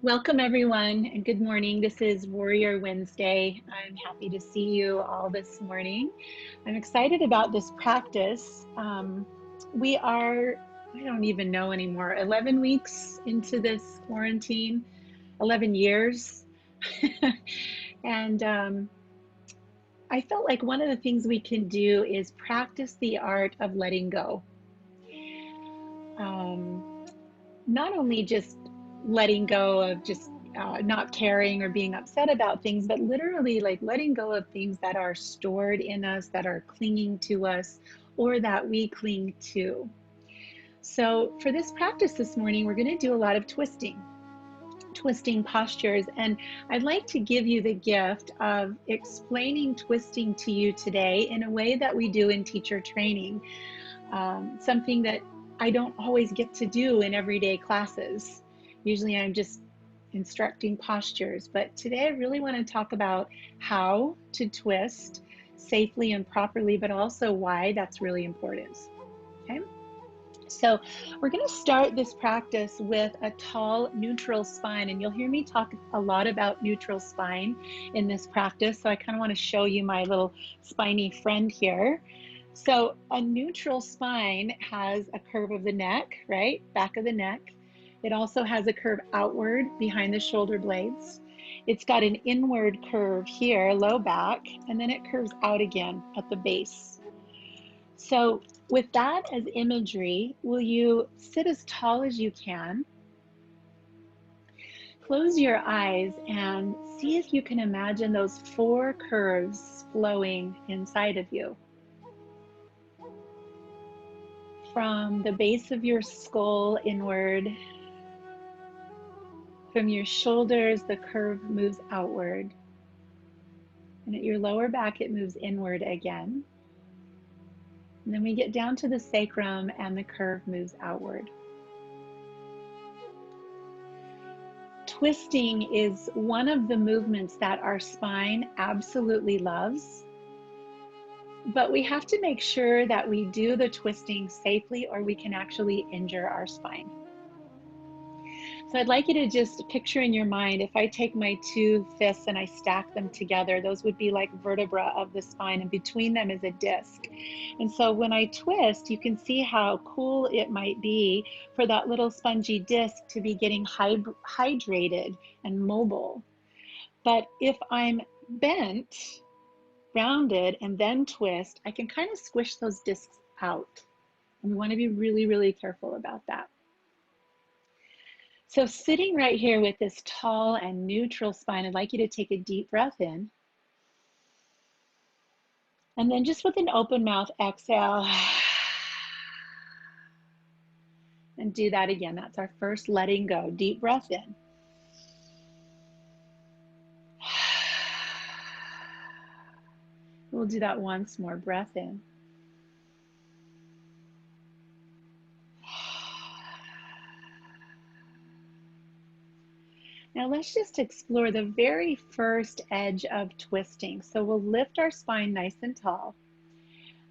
Welcome everyone and good morning. This is Warrior Wednesday. I'm happy to see you all this morning. I'm excited about this practice. We are, I don't even know anymore, 11 weeks into this quarantine, 11 years. and I felt like one of the things we can do is practice the art of letting go. Not only just letting go of just not caring or being upset about things, but literally like letting go of things that are stored in us, that are clinging to us, or that we cling to. So for this practice this morning, we're going to do a lot of twisting postures. And I'd like to give you the gift of explaining twisting to you today in a way that we do in teacher training, something that I don't always get to do in everyday classes. Usually I'm just instructing postures, but today I really want to talk about how to twist safely and properly, but also why that's really important. Okay. So we're going to start this practice with a tall neutral spine, and you'll hear me talk a lot about neutral spine in this practice. So I kind of want to show you my little spiny friend here. So a neutral spine has a curve of the neck, right? Back of the neck. It also has a curve outward behind the shoulder blades. It's got an inward curve here, low back, and then it curves out again at the base. So with that as imagery, will you sit as tall as you can? Close your eyes and see if you can imagine those four curves flowing inside of you. From the base of your skull inward, from your shoulders, the curve moves outward. And at your lower back, it moves inward again. And then we get down to the sacrum and the curve moves outward. Twisting is one of the movements that our spine absolutely loves. But we have to make sure that we do the twisting safely or we can actually injure our spine. So I'd like you to just picture in your mind, if I take my two fists and I stack them together, those would be like vertebra of the spine, and between them is a disc. And so when I twist, you can see how cool it might be for that little spongy disc to be getting hydrated and mobile. But if I'm bent, rounded, and then twist, I can kind of squish those discs out. And we want to be really, really careful about that. So sitting right here with this tall and neutral spine, I'd like you to take a deep breath in. And then just with an open mouth, exhale. And do that again. That's our first letting go. Deep breath in. We'll do that once more. Breath in. Now let's just explore the very first edge of twisting. So we'll lift our spine nice and tall.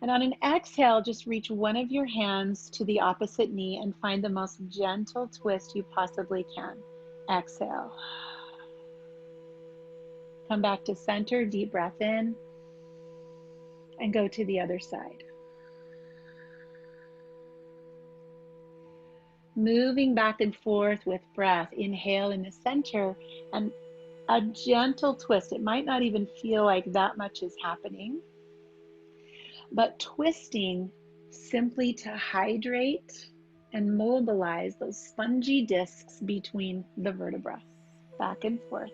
And on an exhale, just reach one of your hands to the opposite knee and find the most gentle twist you possibly can. Exhale. Come back to center, deep breath in, and go to the other side. Moving back and forth with breath. Inhale in the center and a gentle twist. It might not even feel like that much is happening, but twisting simply to hydrate and mobilize those spongy discs between the vertebrae. Back and forth.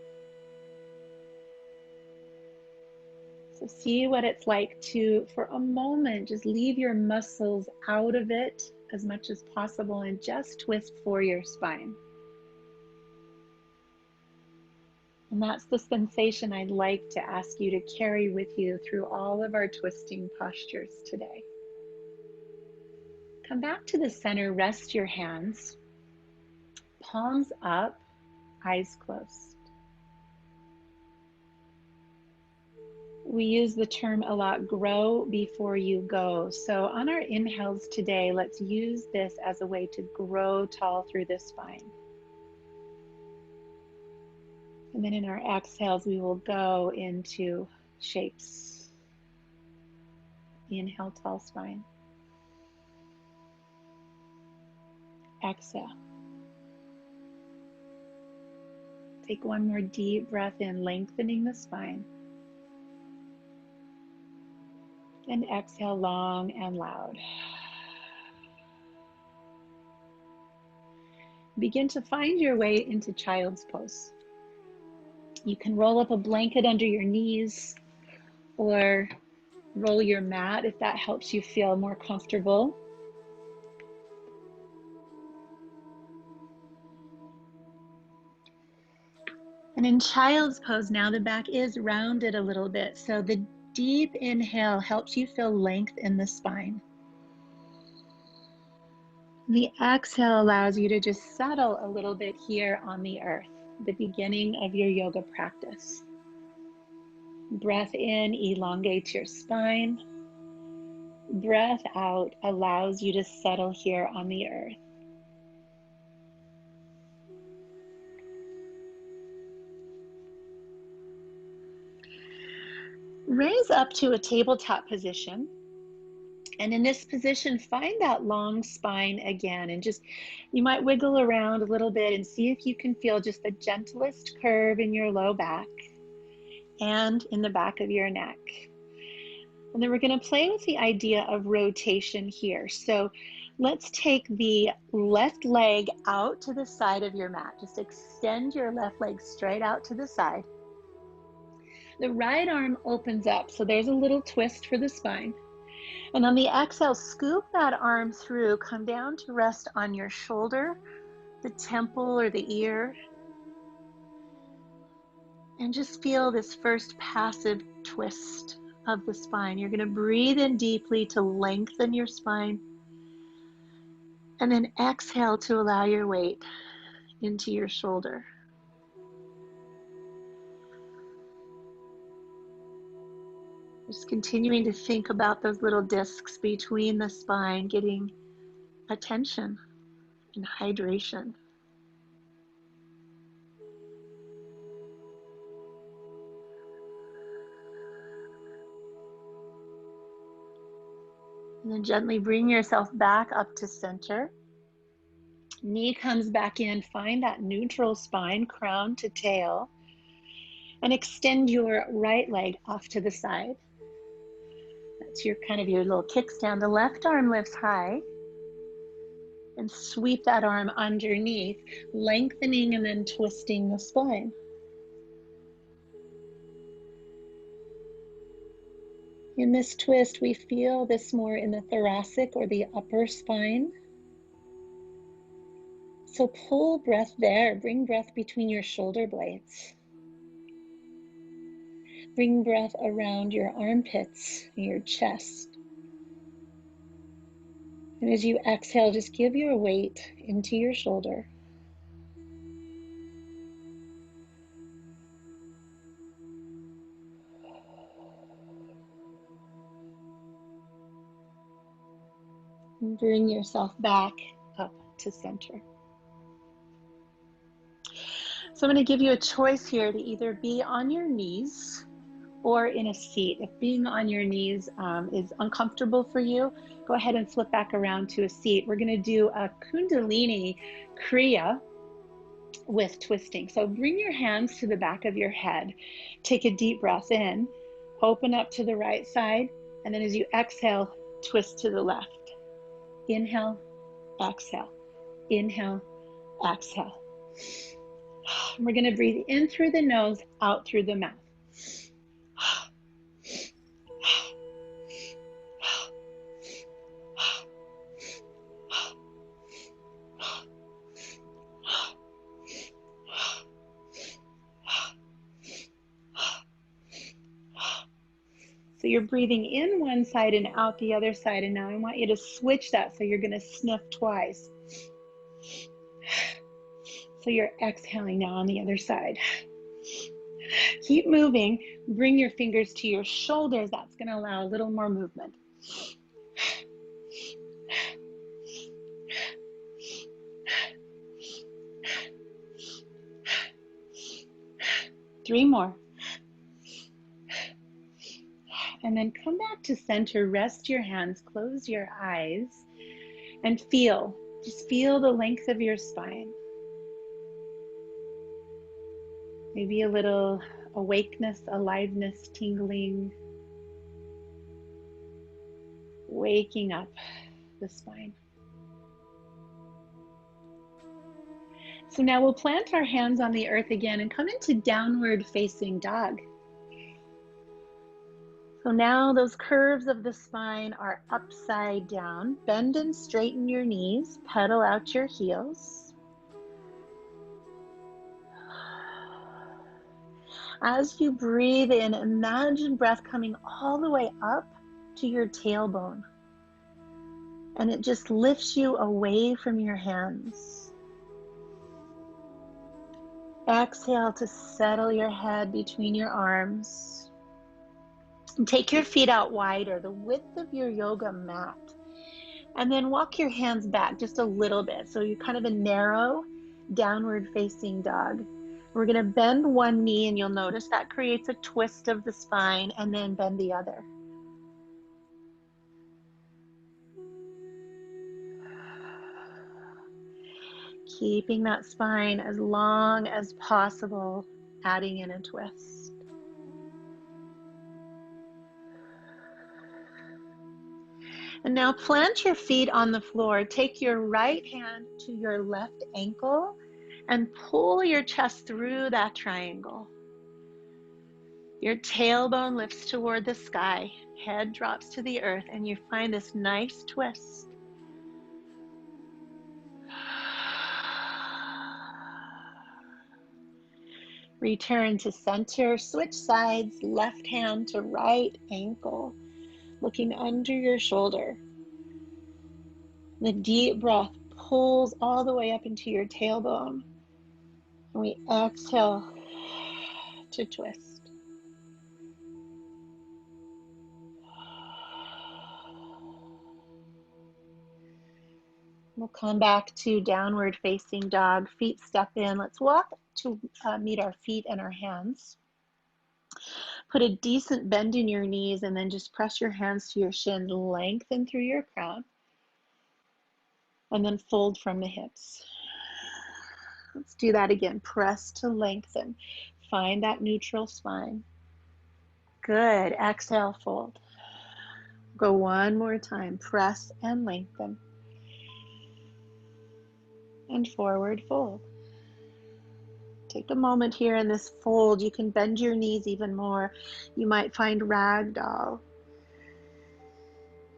So see what it's like to, for a moment, just leave your muscles out of it as much as possible and just twist for your spine. And that's the sensation I'd like to ask you to carry with you through all of our twisting postures today. Come back to the center, rest your hands, palms up, eyes closed. We use the term a lot, grow before you go. So on our inhales today, let's use this as a way to grow tall through the spine. And then in our exhales, we will go into shapes. Inhale, tall spine. Exhale. Take one more deep breath in, lengthening the spine. And exhale long and loud. Begin to find your way into child's pose. You can roll up a blanket under your knees or roll your mat if that helps you feel more comfortable. And in child's pose now, the back is rounded a little bit. So the deep inhale helps you feel length in the spine. The exhale allows you to just settle a little bit here on the earth, the beginning of your yoga practice. Breath in elongates your spine. Breath out allows you to settle here on the earth. Raise up to a tabletop position. And in this position, find that long spine again. And just, you might wiggle around a little bit and see if you can feel just the gentlest curve in your low back and in the back of your neck. And then we're going to play with the idea of rotation here. So let's take the left leg out to the side of your mat. Just extend your left leg straight out to the side. The right arm opens up, so there's a little twist for the spine. And on the exhale, scoop that arm through, come down to rest on your shoulder, the temple or the ear. And just feel this first passive twist of the spine. You're going to breathe in deeply to lengthen your spine. And then exhale to allow your weight into your shoulder. Just continuing to think about those little discs between the spine, getting attention and hydration. And then gently bring yourself back up to center. Knee comes back in, find that neutral spine, crown to tail, and extend your right leg off to the side. That's your kind of your little kickstand. The left arm lifts high and sweep that arm underneath, lengthening and then twisting the spine. In this twist, we feel this more in the thoracic or the upper spine. So pull breath there, bring breath between your shoulder blades. Bring breath around your armpits, your chest. And as you exhale, just give your weight into your shoulder. And bring yourself back up to center. So I'm going to give you a choice here to either be on your knees or in a seat. If being on your knees is uncomfortable for you, go ahead and flip back around to a seat. We're going to do a Kundalini Kriya with twisting. So bring your hands to the back of your head. Take a deep breath in, open up to the right side, and then as you exhale, twist to the left. Inhale, exhale, inhale, exhale. We're going to breathe in through the nose, out through the mouth. So you're breathing in one side and out the other side. And now I want you to switch that. So you're going to sniff twice. So you're exhaling now on the other side. Keep moving. Bring your fingers to your shoulders. That's going to allow a little more movement. 3 more. And then come back to center, rest your hands, close your eyes, and feel. Just feel the length of your spine. Maybe a little awakeness, aliveness, tingling, waking up the spine. So now we'll plant our hands on the earth again and come into downward facing dog. So now those curves of the spine are upside down. Bend and straighten your knees, pedal out your heels. As you breathe in, imagine breath coming all the way up to your tailbone. And it just lifts you away from your hands. Exhale to settle your head between your arms. And take your feet out wider, the width of your yoga mat. And then walk your hands back just a little bit. So you're kind of a narrow downward facing dog. We're going to bend one knee, and you'll notice that creates a twist of the spine, and then bend the other. Keeping that spine as long as possible, adding in a twist. And now plant your feet on the floor. Take your right hand to your left ankle and pull your chest through that triangle. Your tailbone lifts toward the sky, head drops to the earth, and you find this nice twist. Return to center, switch sides, left hand to right ankle, looking under your shoulder. The deep breath pulls all the way up into your tailbone. And we exhale to twist. We'll come back to downward facing dog. Feet step in. Let's walk to meet our feet and our hands. Put a decent bend in your knees and then just press your hands to your shins. Lengthen through your crown. And then fold from the hips. Let's do that again. Press to lengthen. Find that neutral spine. Good. Exhale, fold. Go one more time. Press and lengthen. And forward fold. Take a moment here in this fold. You can bend your knees even more. You might find ragdoll.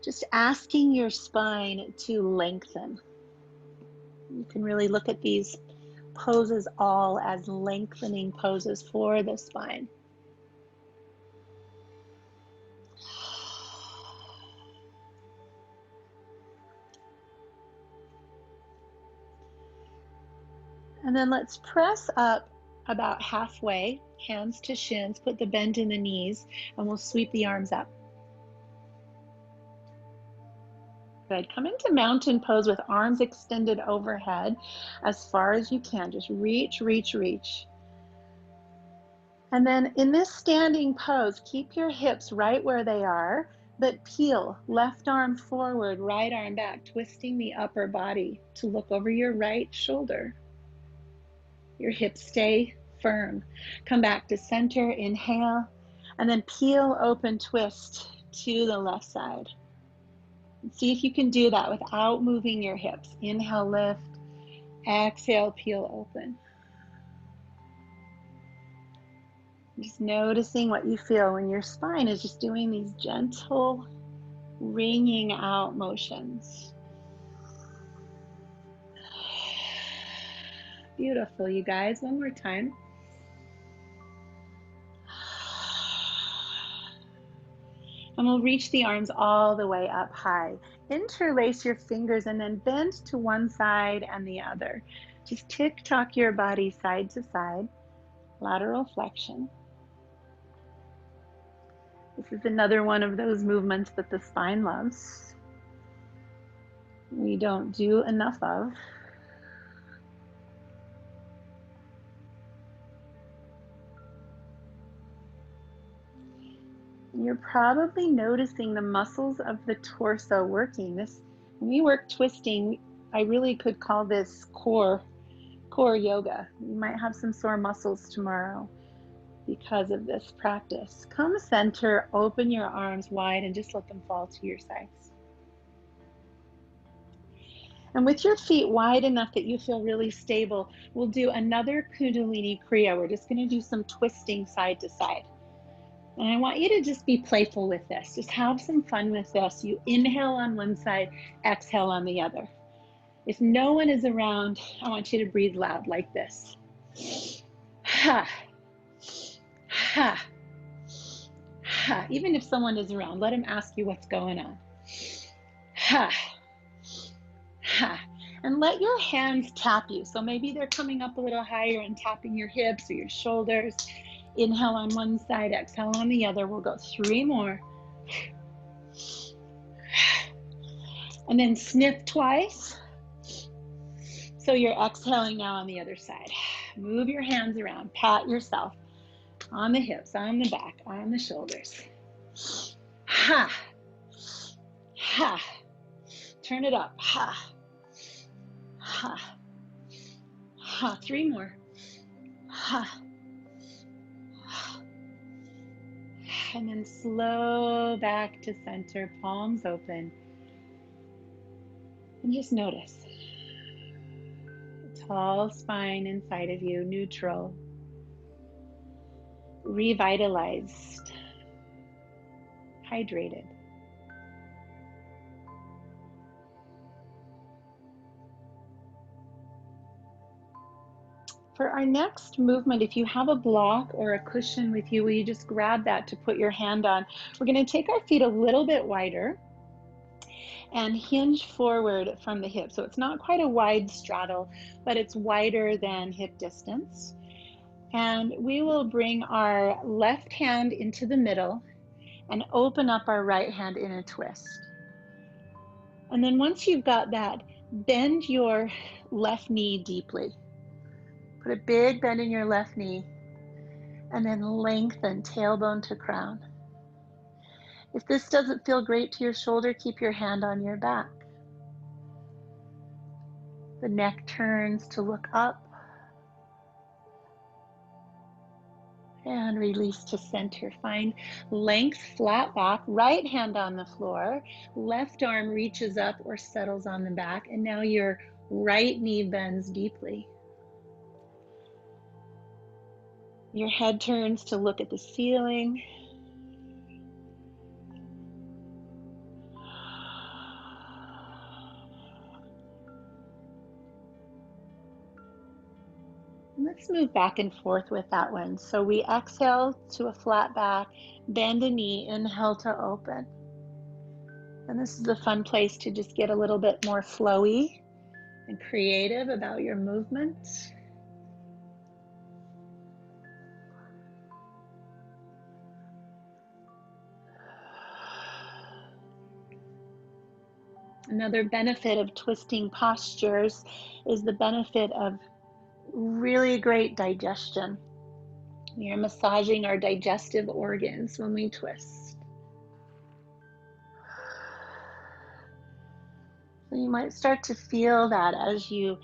Just asking your spine to lengthen. You can really look at these poses all as lengthening poses for the spine. And then let's press up about halfway, hands to shins, put the bend in the knees, and we'll sweep the arms up. Good. Come into mountain pose with arms extended overhead as far as you can. Just reach, reach, reach. And then in this standing pose, keep your hips right where they are, but peel. Left arm forward, right arm back, twisting the upper body to look over your right shoulder. Your hips stay firm. Come back to center, inhale, and then peel, open, twist to the left side. See if you can do that without moving your hips. Inhale, lift. Exhale, peel, open. Just noticing what you feel when your spine is just doing these gentle wringing out motions. Beautiful, you guys. One more time. And we'll reach the arms all the way up high. Interlace your fingers and then bend to one side and the other. Just tick-tock your body side to side. Lateral flexion. This is another one of those movements that the spine loves. We don't do enough of. You're probably noticing the muscles of the torso working. When we work twisting, I really could call this core yoga. You might have some sore muscles tomorrow because of this practice. Come center, open your arms wide and just let them fall to your sides. And with your feet wide enough that you feel really stable, we'll do another Kundalini Kriya. We're just going to do some twisting side to side. And I want you to just be playful with this. Just have some fun with this. You inhale on one side, exhale on the other. If no one is around, I want you to breathe loud like this. Ha, ha, ha. Even if someone is around, let them ask you what's going on. Ha, ha. And let your hands tap you. So maybe they're coming up a little higher and tapping your hips or your shoulders. Inhale on one side, exhale on the other. We'll go 3 more. And then sniff twice. So you're exhaling now on the other side. Move your hands around. Pat yourself on the hips, on the back, on the shoulders. Ha. Ha. Turn it up. Ha. Ha. Ha. 3 more. Ha. And then slow back to center, palms open. And just notice. Tall spine inside of you, neutral, revitalized, hydrated. For our next movement, if you have a block or a cushion with you, will you just grab that to put your hand on? We're going to take our feet a little bit wider and hinge forward from the hip. So it's not quite a wide straddle, but it's wider than hip distance. And we will bring our left hand into the middle and open up our right hand in a twist. And then once you've got that, bend your left knee deeply. Put a big bend in your left knee and then lengthen tailbone to crown. If this doesn't feel great to your shoulder, keep your hand on your back. The neck turns to look up and release to center. Find length, flat back, right hand on the floor, left arm reaches up or settles on the back, and now your right knee bends deeply. Your head turns to look at the ceiling. Let's move back and forth with that one. So we exhale to a flat back, bend a knee, inhale to open. And this is a fun place to just get a little bit more flowy and creative about your movement. Another benefit of twisting postures is the benefit of really great digestion. We are massaging our digestive organs when we twist. So you might start to feel that as you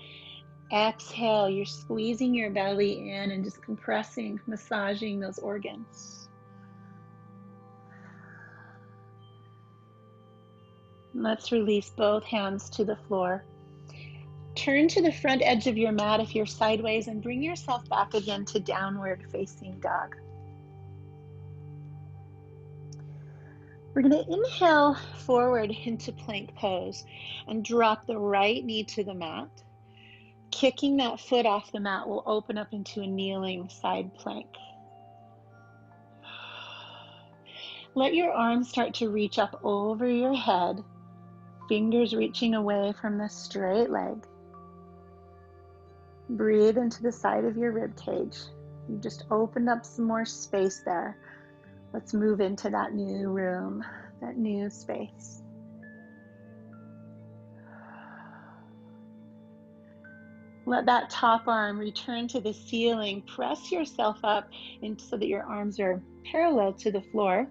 exhale, you're squeezing your belly in and just compressing, massaging those organs. Let's release both hands to the floor. Turn to the front edge of your mat if you're sideways and bring yourself back again to downward facing dog. We're going to inhale forward into plank pose and drop the right knee to the mat. Kicking that foot off the mat will open up into a kneeling side plank. Let your arms start to reach up over your head, fingers reaching away from the straight leg. Breathe into the side of your rib cage. You just opened up some more space there. Let's move into that new room, that new space. Let that top arm return to the ceiling. Press yourself up so that your arms are parallel to the floor.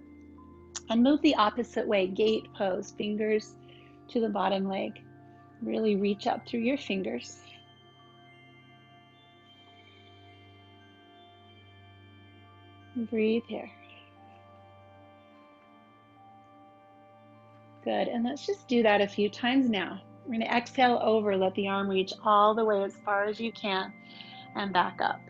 And move the opposite way, gate pose, fingers to the bottom leg. Really reach up through your fingers. Breathe here. Good, and let's just do that a few times now. We're going to exhale over, let the arm reach all the way as far as you can, and back up.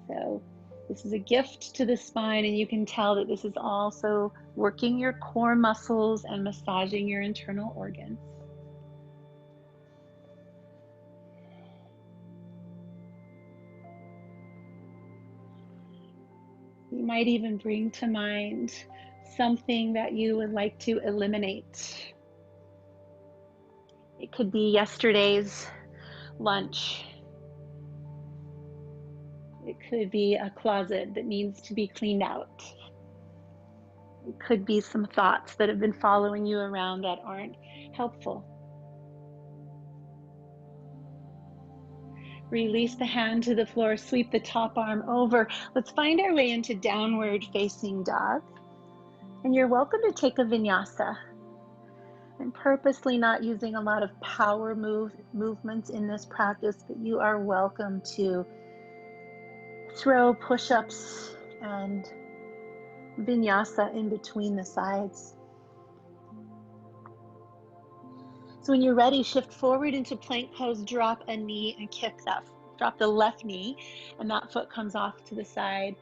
So this is a gift to the spine, and you can tell that this is also working your core muscles and massaging your internal organs. You might even bring to mind something that you would like to eliminate. It could be yesterday's lunch. It could be a closet that needs to be cleaned out. It could be some thoughts that have been following you around that aren't helpful. Release the hand to the floor, sweep the top arm over. Let's find our way into downward facing dog. And you're welcome to take a vinyasa. I'm purposely not using a lot of power movements in this practice, but you are welcome to throw push-ups and vinyasa in between the sides. So when you're ready, shift forward into plank pose, drop a knee and kick that. Drop the left knee and that foot comes off to the side.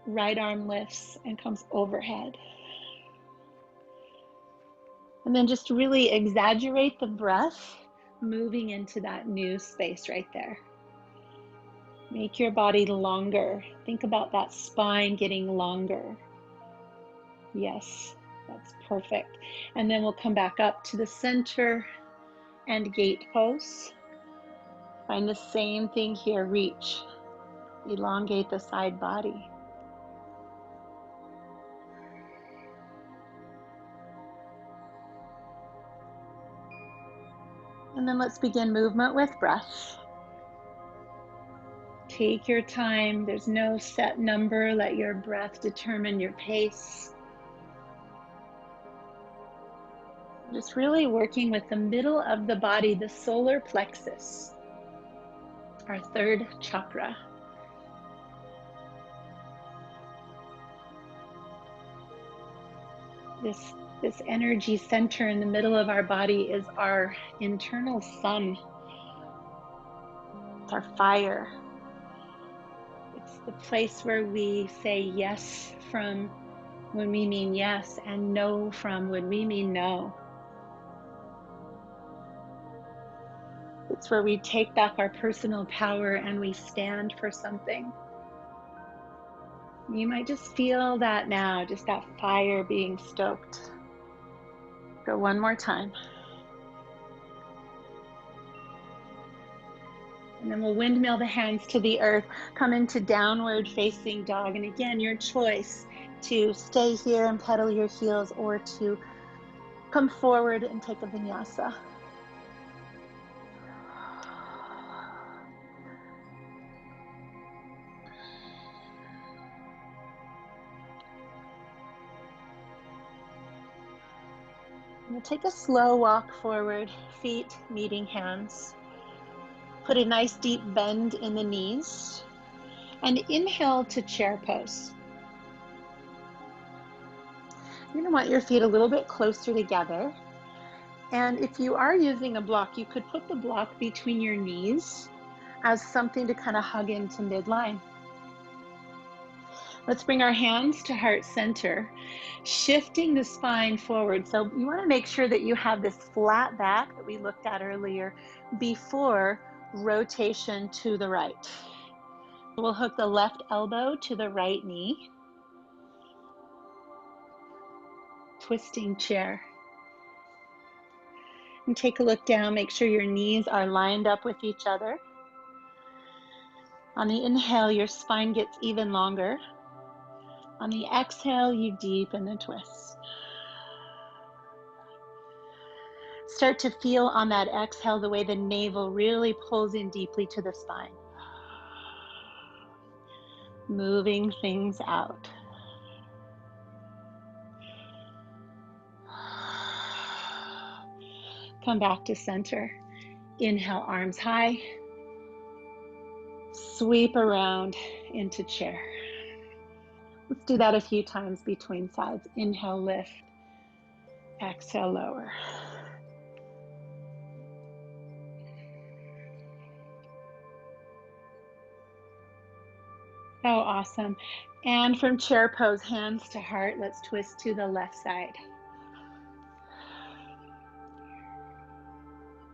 Right arm lifts and comes overhead. And then just really exaggerate the breath, moving into that new space right there. Make your body longer. Think about that spine getting longer. Yes, that's perfect. And then we'll come back up to the center and gate pose. Find the same thing here, reach. Elongate the side body. And then let's begin movement with breath. Take your time. There's no set number. Let your breath determine your pace. Just really working with the middle of the body, the solar plexus, our third chakra. This energy center in the middle of our body is our internal sun. It's our fire. It's the place where we say yes from when we mean yes and no from when we mean no. It's where we take back our personal power and we stand for something. You might just feel that now, just that fire being stoked. Go one more time. And then we'll windmill the hands to the earth, come into downward facing dog. And again, your choice to stay here and pedal your heels or to come forward and take a vinyasa. We'll take a slow walk forward, feet meeting hands. Put a nice deep bend in the knees and inhale to chair pose. You're going to want your feet a little bit closer together. And if you are using a block, you could put the block between your knees as something to kind of hug into midline. Let's bring our hands to heart center, shifting the spine forward. So you want to make sure that you have this flat back that we looked at earlier before rotation to the right. We'll hook the left elbow to the right knee. Twisting chair. And take a look down, make sure your knees are lined up with each other. On the inhale, your spine gets even longer. On the exhale, you deepen the twist. Start to feel on that exhale the way the navel really pulls in deeply to the spine. moving things out. Come back to center. Inhale, arms high. Sweep around into chair. Let's do that a few times between sides. Inhale, lift. Exhale, lower. Oh, awesome. And from chair pose, hands to heart, let's twist to the left side.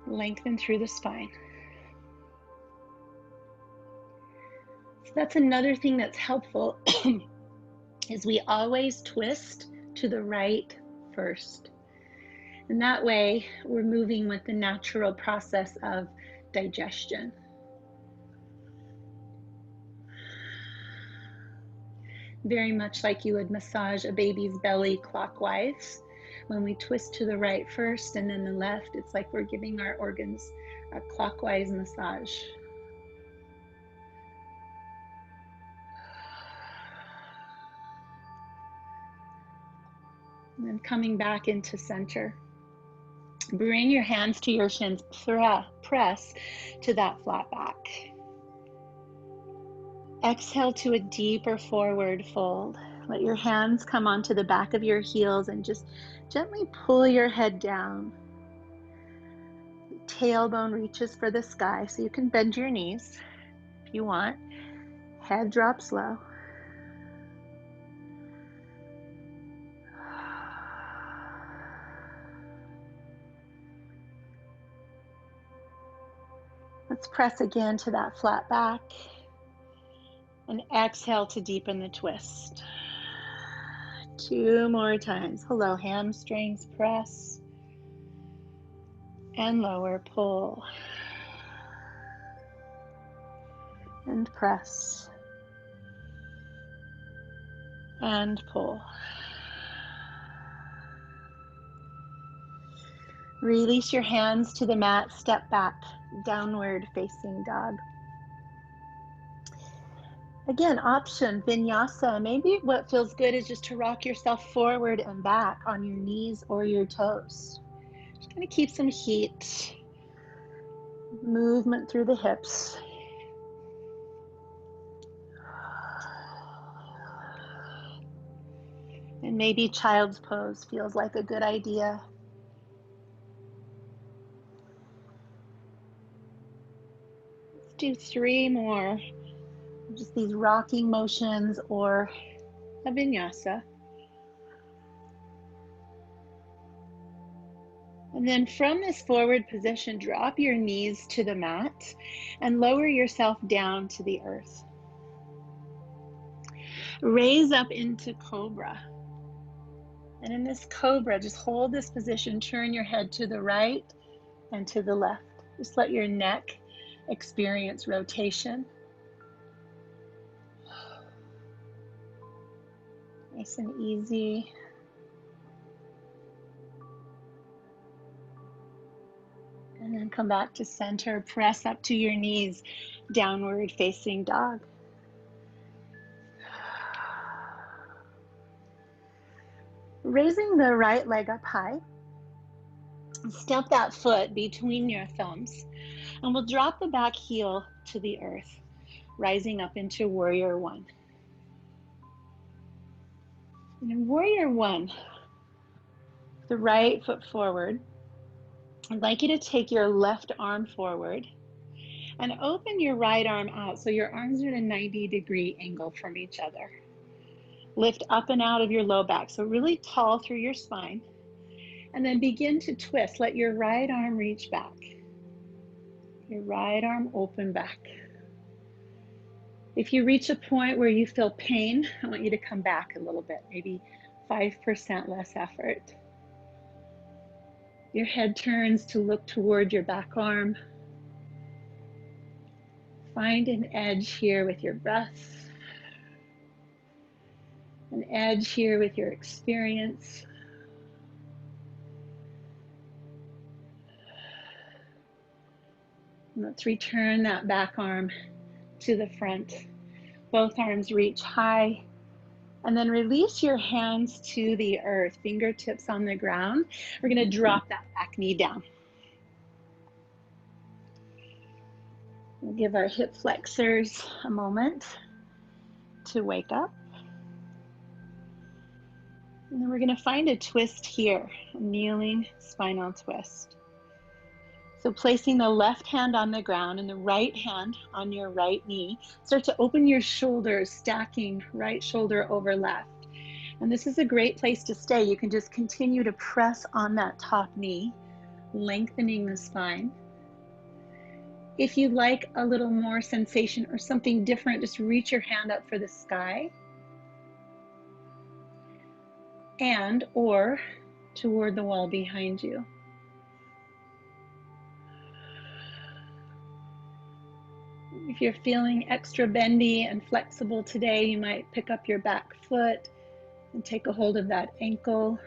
Lengthen through the spine. So that's another thing that's helpful is we always twist to the right first. And that way we're moving with the natural process of digestion. Very much like you would massage a baby's belly clockwise. When we twist to the right first and then the left, it's like we're giving our organs a clockwise massage. And then coming back into center. Bring your hands to your shins, press to that flat back. Exhale to a deeper forward fold. Let your hands come onto the back of your heels and just gently pull your head down. Tailbone reaches for the sky, so you can bend your knees if you want. Head drops low. Let's press again to that flat back. And exhale to deepen the twist. 2 more times. Hello, hamstrings, press. And lower, pull. And press. And pull. Release your hands to the mat, step back, downward facing dog. Again, option, vinyasa. Maybe what feels good is just to rock yourself forward and back on your knees or your toes. Just gonna keep some heat, movement through the hips. And maybe child's pose feels like a good idea. Let's do 3 more. Just these rocking motions or a vinyasa. And then from this forward position, drop your knees to the mat and lower yourself down to the earth. Raise up into cobra. And in this cobra, just hold this position, turn your head to the right and to the left. Just let your neck experience rotation. Nice and easy. And then come back to center, press up to your knees, downward facing dog. Raising the right leg up high, step that foot between your thumbs, and we'll drop the back heel to the earth, rising up into warrior one. And in warrior one, the right foot forward, I'd like you to take your left arm forward and open your right arm out so your arms are at a 90-degree angle from each other. Lift up and out of your low back, so really tall through your spine. And then begin to twist. Let your right arm reach back. Your right arm open back. If you reach a point where you feel pain, I want you to come back a little bit, maybe 5% less effort. Your head turns to look toward your back arm. Find an edge here with your breath. An edge here with your experience. And let's return that back arm to the front. Both arms reach high. And then release your hands to the earth, fingertips on the ground. We're going to drop that back knee down. We'll give our hip flexors a moment to wake up. And then we're going to find a twist here, a kneeling spinal twist. So placing the left hand on the ground and the right hand on your right knee, start to open your shoulders, stacking right shoulder over left. And this is a great place to stay. You can just continue to press on that top knee, lengthening the spine. If you like a little more sensation or something different, just reach your hand up for the sky and or toward the wall behind you. If you're feeling extra bendy and flexible today, you might pick up your back foot and take a hold of that ankle.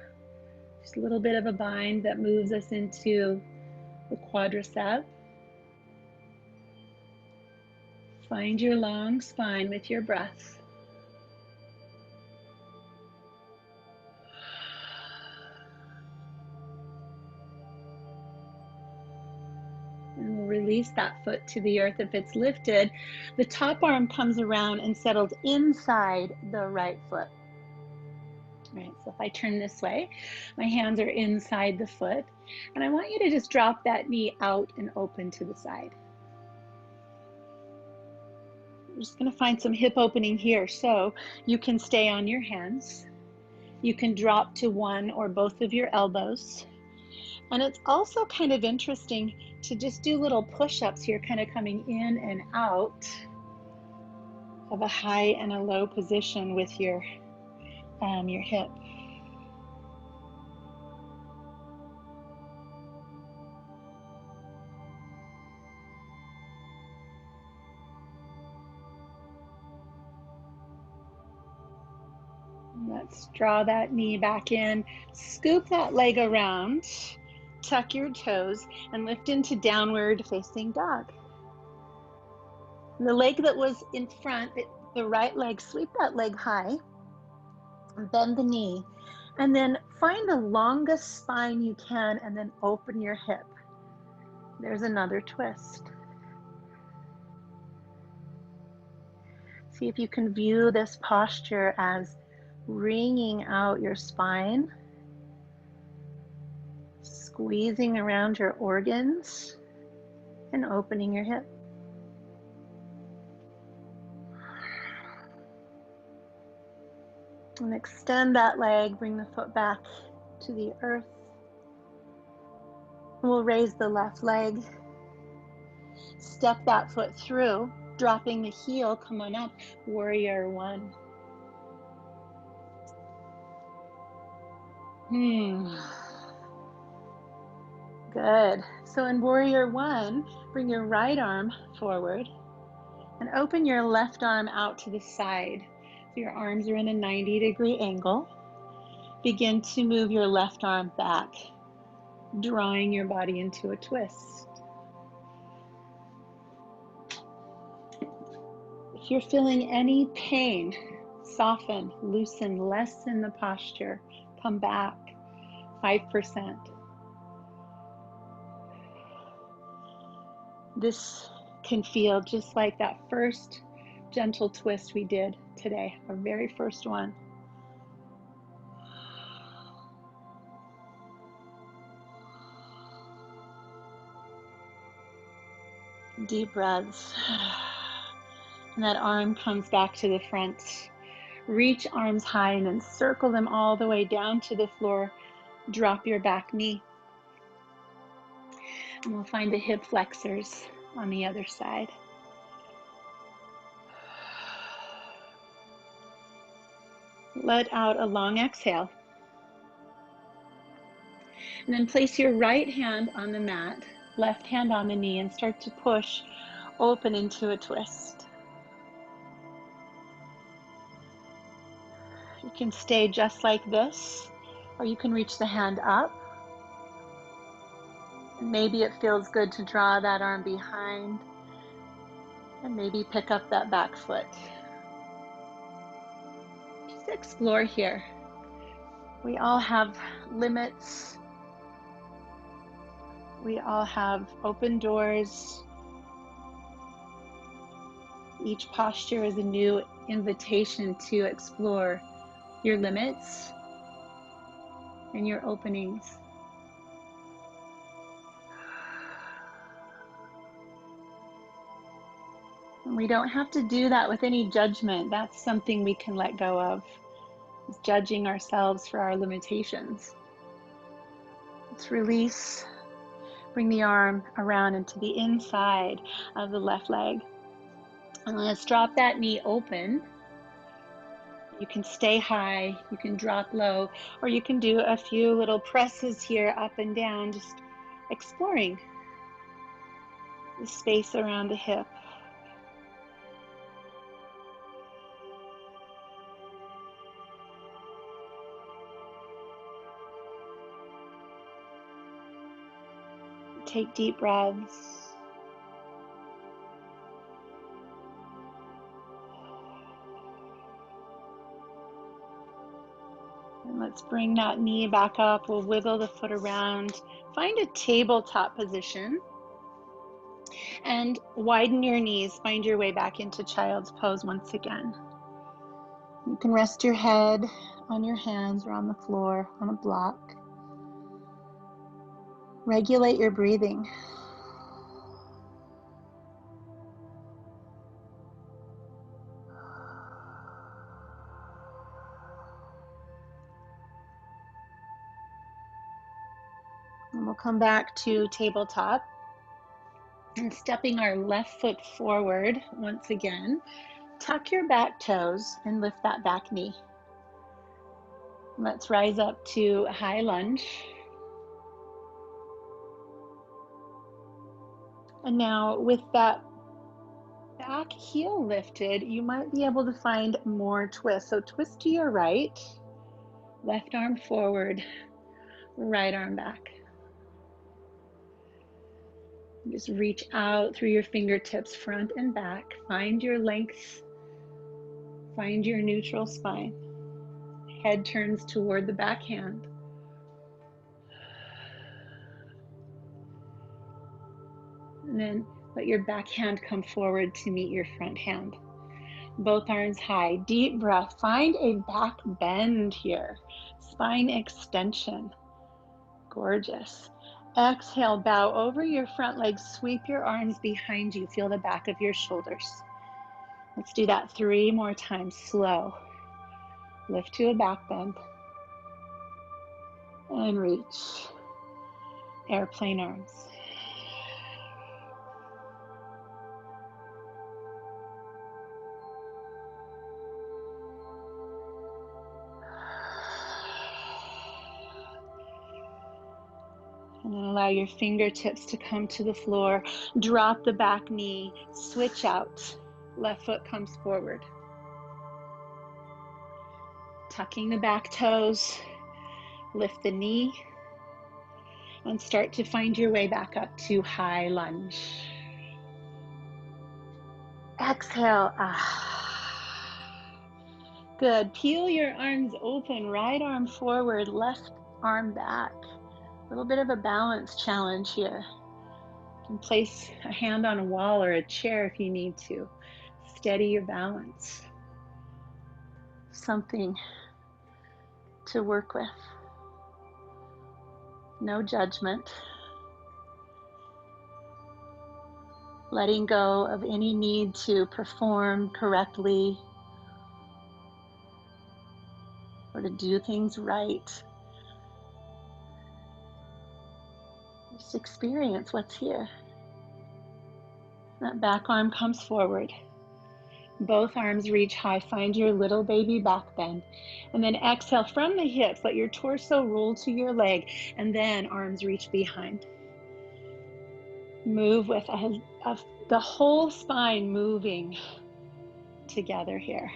Just a little bit of a bind that moves us into the quadricep. Find your long spine with your breath. And we'll release that foot to the earth if it's lifted. The top arm comes around and settles inside the right foot. All right, so if I turn this way, my hands are inside the foot. And I want you to just drop that knee out and open to the side. We're just going to find some hip opening here. So you can stay on your hands. You can drop to one or both of your elbows. And it's also kind of interesting to just do little push-ups here, kind of coming in and out of a high and a low position with your hip. Let's draw that knee back in, scoop that leg around, tuck your toes, and lift into downward facing dog. The leg that was in front, the right leg, sweep that leg high, bend the knee, and then find the longest spine you can, and then open your hip. There's another twist. See if you can view this posture as wringing out your spine, squeezing around your organs, and opening your hip. And extend that leg, bring the foot back to the earth. We'll raise the left leg, step that foot through, dropping the heel, come on up, warrior one. Good. So in warrior one, bring your right arm forward and open your left arm out to the side. So your arms are in a 90-degree angle. Begin to move your left arm back, drawing your body into a twist. If you're feeling any pain, soften, loosen, lessen the posture, come back 5%. This can feel just like that first gentle twist we did today, our very first one. Deep breaths. And that arm comes back to the front. Reach arms high and then circle them all the way down to the floor. Drop your back knee. And we'll find the hip flexors on the other side. Let out a long exhale. And then place your right hand on the mat, left hand on the knee, and start to push open into a twist. You can stay just like this, or you can reach the hand up. And maybe it feels good to draw that arm behind and maybe pick up that back foot. explore here. We all have limits. We all have open doors. Each posture is a new invitation to explore your limits and your openings. And we don't have to do that with any judgment. That's something we can let go of, is judging ourselves for our limitations. Let's release. Bring the arm around into the inside of the left leg. And let's drop that knee open. You can stay high, you can drop low, or you can do a few little presses here up and down, just exploring the space around the hip. Take deep breaths. And let's bring that knee back up. We'll wiggle the foot around. Find a tabletop position and widen your knees. Find your way back into child's pose once again. You can rest your head on your hands or on the floor on a block. Regulate your breathing. And we'll come back to tabletop and stepping our left foot forward once again. Tuck your back toes and lift that back knee. Let's rise up to a high lunge. And now with that back heel lifted, you might be able to find more twists. So twist to your right, left arm forward, right arm back. Just reach out through your fingertips, front and back. Find your length, find your neutral spine. Head turns toward the back hand. And then let your back hand come forward to meet your front hand. Both arms high. Deep breath. Find a back bend here. Spine extension. Gorgeous. Exhale, bow over your front legs. Sweep your arms behind you. Feel the back of your shoulders. Let's do that 3 more times. Slow. Lift to a back bend. And reach. Airplane arms. And then allow your fingertips to come to the floor. Drop the back knee. Switch out. Left foot comes forward. Tucking the back toes. Lift the knee. And start to find your way back up to high lunge. Exhale. Good. Peel your arms open. Right arm forward, left arm back. A little bit of a balance challenge here. You can place a hand on a wall or a chair if you need to. Steady your balance. Something to work with. No judgment. Letting go of any need to perform correctly or to do things right. Just experience what's here. That back arm comes forward. Both arms reach high. Find your little baby back bend. And then exhale from the hips. Let your torso roll to your leg. And then arms reach behind. Move with the whole spine moving together here.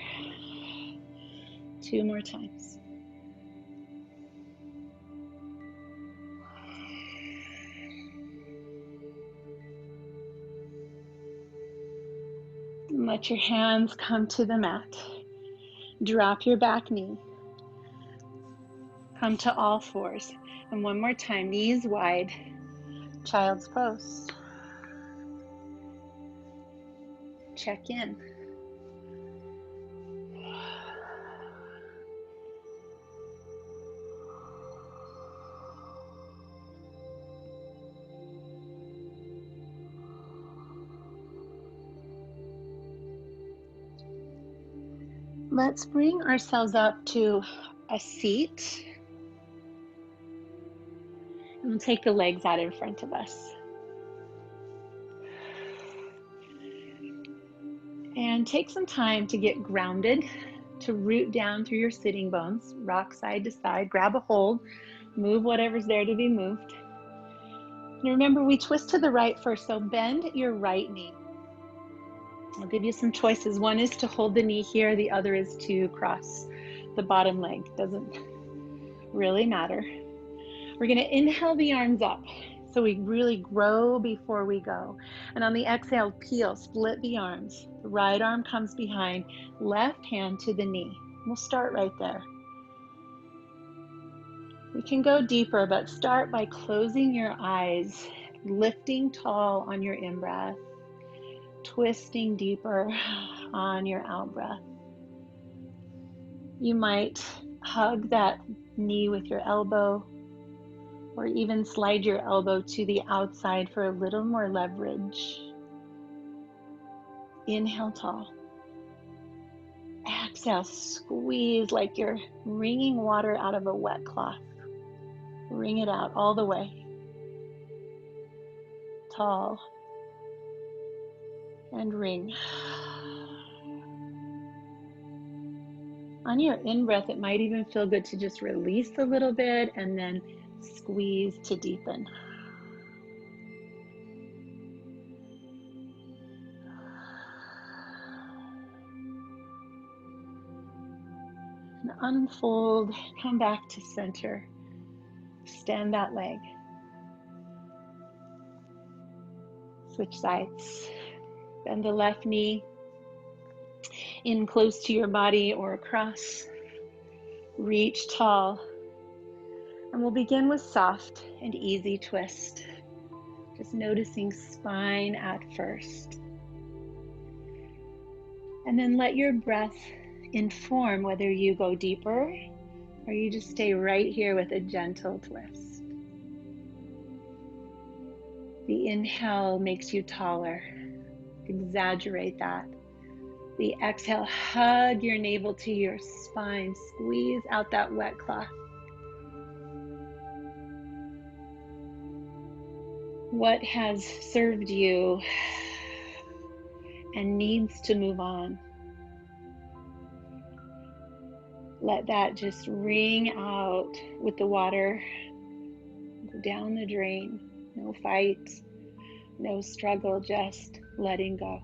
2 more times. And let your hands come to the mat. Drop your back knee. Come to all fours. And one more time, knees wide, child's pose. Check in. Let's bring ourselves up to a seat. And we'll take the legs out in front of us. And take some time to get grounded, to root down through your sitting bones, rock side to side, grab a hold, move whatever's there to be moved. And remember, we twist to the right first, so bend your right knee. I'll give you some choices. One is to hold the knee here, the other is to cross the bottom leg. Doesn't really matter. We're going to inhale the arms up, so we really grow before we go. And on the exhale, peel, split the arms. The right arm comes behind, left hand to the knee. We'll start right there. We can go deeper, but start by closing your eyes, lifting tall on your in-breath, twisting deeper on your out-breath. You might hug that knee with your elbow, or even slide your elbow to the outside for a little more leverage. Inhale tall. Exhale, squeeze like you're wringing water out of a wet cloth. Wring it out all the way. Tall. And wring. On your in-breath, it might even feel good to just release a little bit and then squeeze to deepen. And unfold, come back to center. Extend that leg. Switch sides. Bend the left knee in close to your body or across. Reach tall. And we'll begin with soft and easy twist. Just noticing spine at first. And then let your breath inform whether you go deeper or you just stay right here with a gentle twist. The inhale makes you taller. Exaggerate that. The exhale, hug your navel to your spine. Squeeze out that wet cloth. What has served you and needs to move on? Let that just wring out with the water. Go down the drain. No fight, no struggle, just letting go.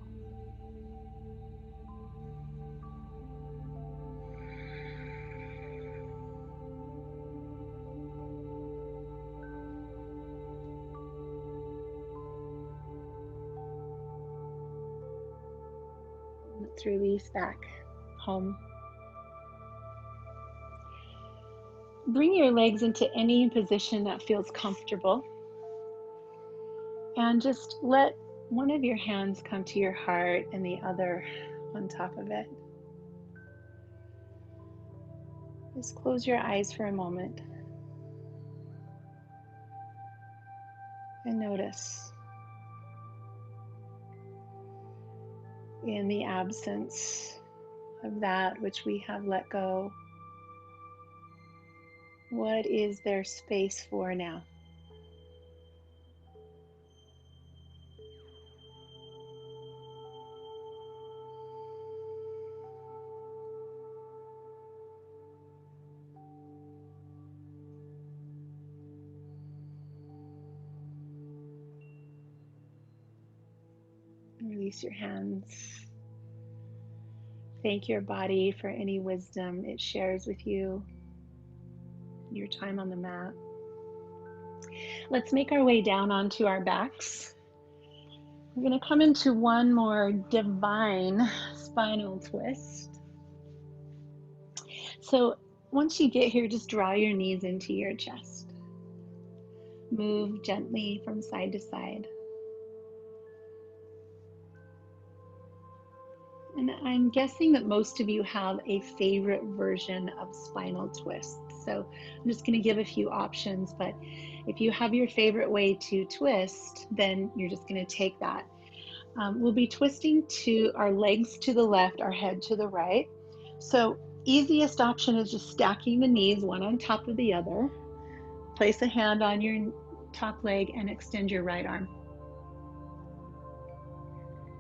Let's release back home. Bring your legs into any position that feels comfortable. And just let one of your hands come to your heart and the other on top of it. Just close your eyes for a moment. And notice, in the absence of that which we have let go, what is there space for now? Release your hands. Thank your body for any wisdom it shares with you, your time on the mat. Let's make our way down onto our backs. We're going to come into one more divine spinal twist. So once you get here, just draw your knees into your chest. Move gently from side to side. And I'm guessing that most of you have a favorite version of spinal twists. So I'm just going to give a few options, but if you have your favorite way to twist, then you're just going to take that. We'll be twisting to our legs to the left, our head to the right. So easiest option is just stacking the knees one on top of the other. Place a hand on your top leg and extend your right arm.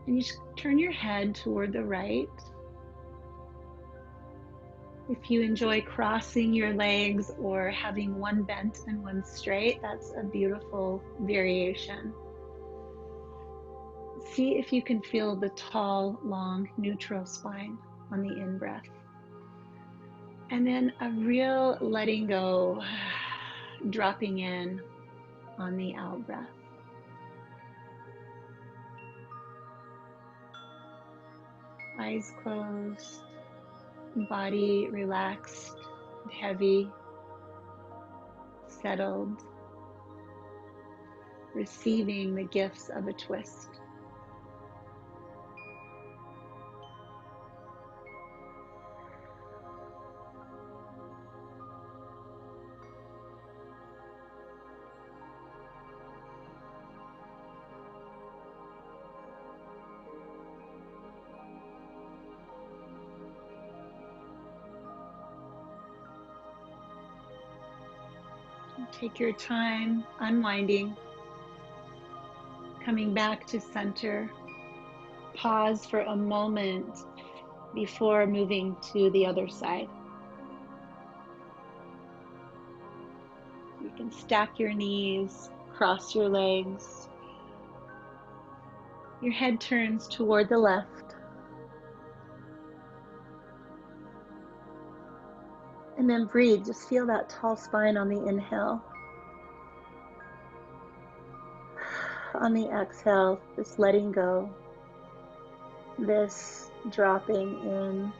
And you just turn your head toward the right. If you enjoy crossing your legs or having one bent and one straight, that's a beautiful variation. See if you can feel the tall, long, neutral spine on the in-breath. And then a real letting go, dropping in on the out-breath. Eyes closed, body relaxed, heavy, settled, receiving the gifts of a twist. Take your time unwinding, coming back to center. Pause for a moment before moving to the other side. You can stack your knees, cross your legs. Your head turns toward the left. And then breathe. Just feel that tall spine on the inhale. On the exhale, this letting go, this dropping in,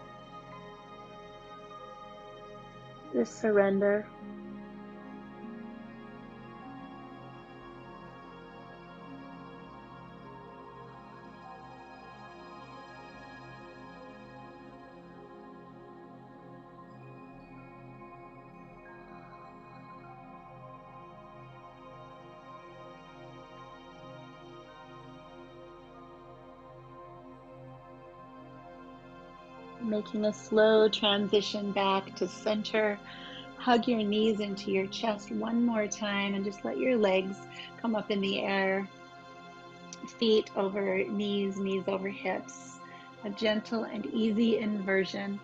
this surrender. Making a slow transition back to center. Hug your knees into your chest one more time and just let your legs come up in the air. Feet over knees, knees over hips. A gentle and easy inversion.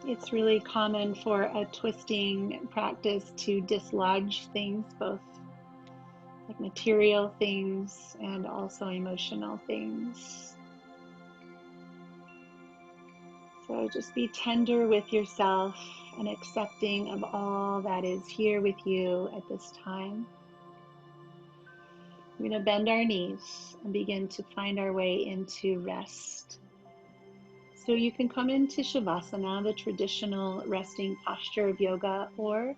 It's really common for a twisting practice to dislodge things, both like material things and also emotional things. So just be tender with yourself and accepting of all that is here with you at this time. We're going to bend our knees and begin to find our way into rest. So you can come into Shavasana, the traditional resting posture of yoga, or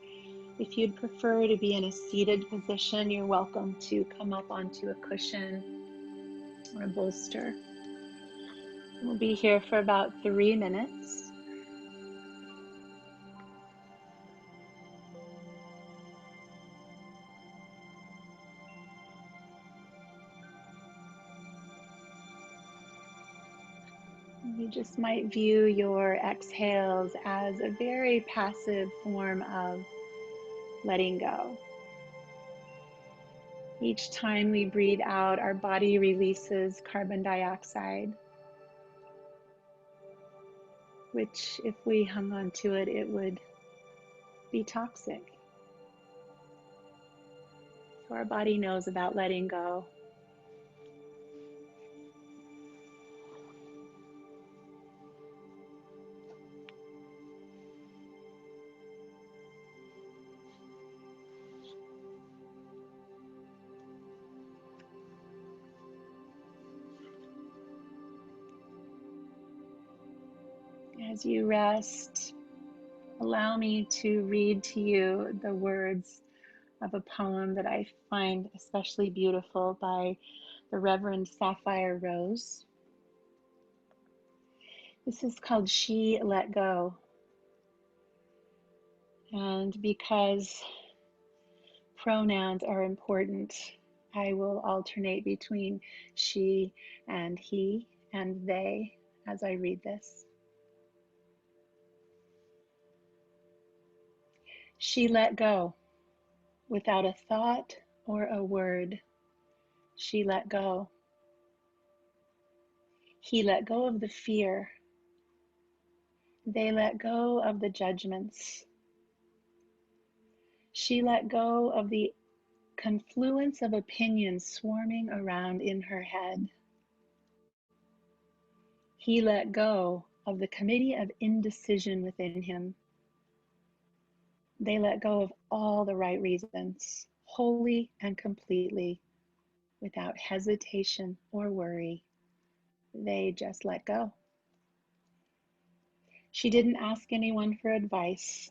if you'd prefer to be in a seated position, you're welcome to come up onto a cushion or a bolster. We'll be here for about 3 minutes. You just might view your exhales as a very passive form of letting go. Each time we breathe out, our body releases carbon dioxide, which if we hung on to it, it would be toxic. So our body knows about letting go. As you rest, allow me to read to you the words of a poem that I find especially beautiful by the Reverend Sapphire Rose. This is called She Let Go. And because pronouns are important, I will alternate between she and he and they as I read this. She let go without a thought or a word. She let go. He let go of the fear. They let go of the judgments. She let go of the confluence of opinions swarming around in her head. He let go of the committee of indecision within him. They let go of all the right reasons, wholly and completely, without hesitation or worry. They just let go. She didn't ask anyone for advice.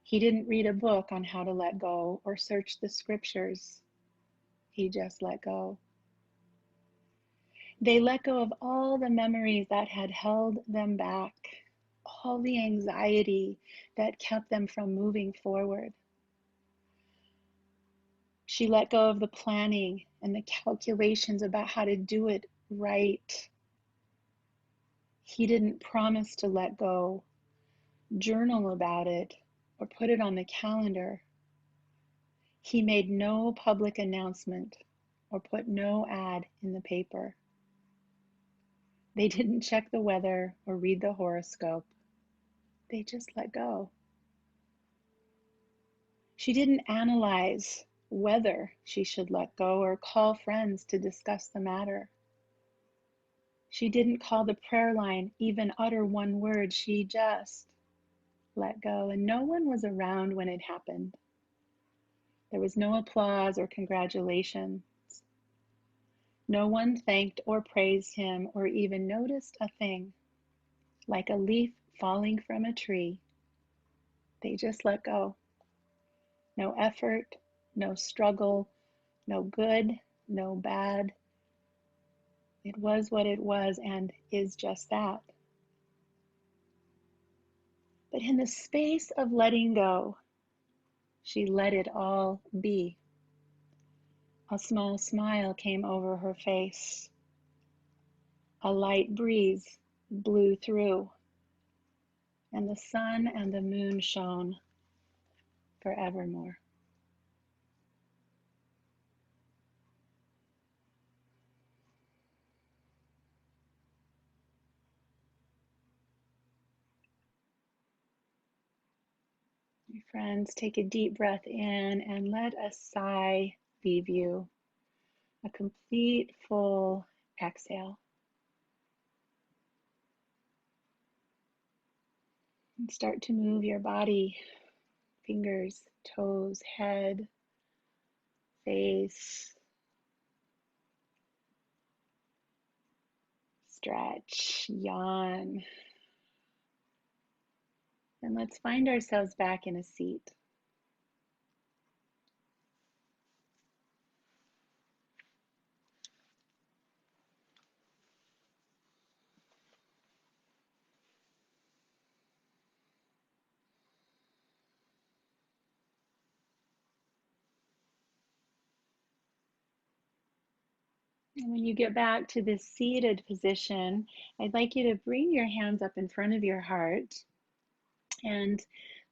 He didn't read a book on how to let go or search the scriptures. He just let go. They let go of all the memories that had held them back, all the anxiety that kept them from moving forward. She let go of the planning and the calculations about how to do it right. He didn't promise to let go, journal about it, or put it on the calendar. He made no public announcement or put no ad in the paper. They didn't check the weather or read the horoscope. They just let go. She didn't analyze whether she should let go or call friends to discuss the matter. She didn't call the prayer line, even utter one word. She just let go, and no one was around when it happened. There was no applause or congratulations. No one thanked or praised him or even noticed a thing. Like a leaf falling from a tree, they just let go. No effort, no struggle, no good, no bad. It was what it was and is just that. But in the space of letting go, she let it all be. A small smile came over her face. A light breeze blew through, and the sun and the moon shone forevermore. My friends, take a deep breath in and let a sigh leave you. A complete, full exhale. And start to move your body, fingers, toes, head, face. Stretch, yawn. And let's find ourselves back in a seat. And when you get back to this seated position, I'd like you to bring your hands up in front of your heart. And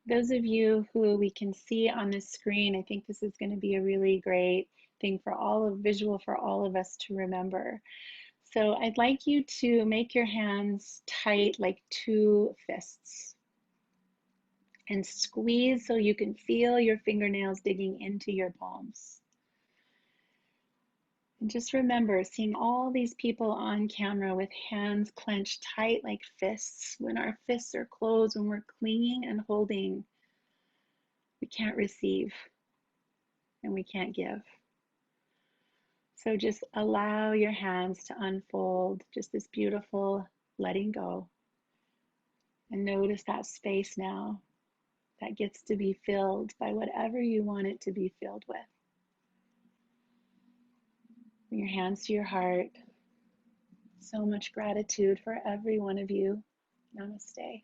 those of you who we can see on the screen, I think this is going to be a really great thing for visual for all of us to remember. So I'd like you to make your hands tight like two fists and squeeze so you can feel your fingernails digging into your palms. And just remember seeing all these people on camera with hands clenched tight like fists. When our fists are closed, when we're clinging and holding, we can't receive and we can't give. So just allow your hands to unfold, just this beautiful letting go. And notice that space now that gets to be filled by whatever you want it to be filled with. Bring your hands to your heart. So much gratitude for every one of you. Namaste.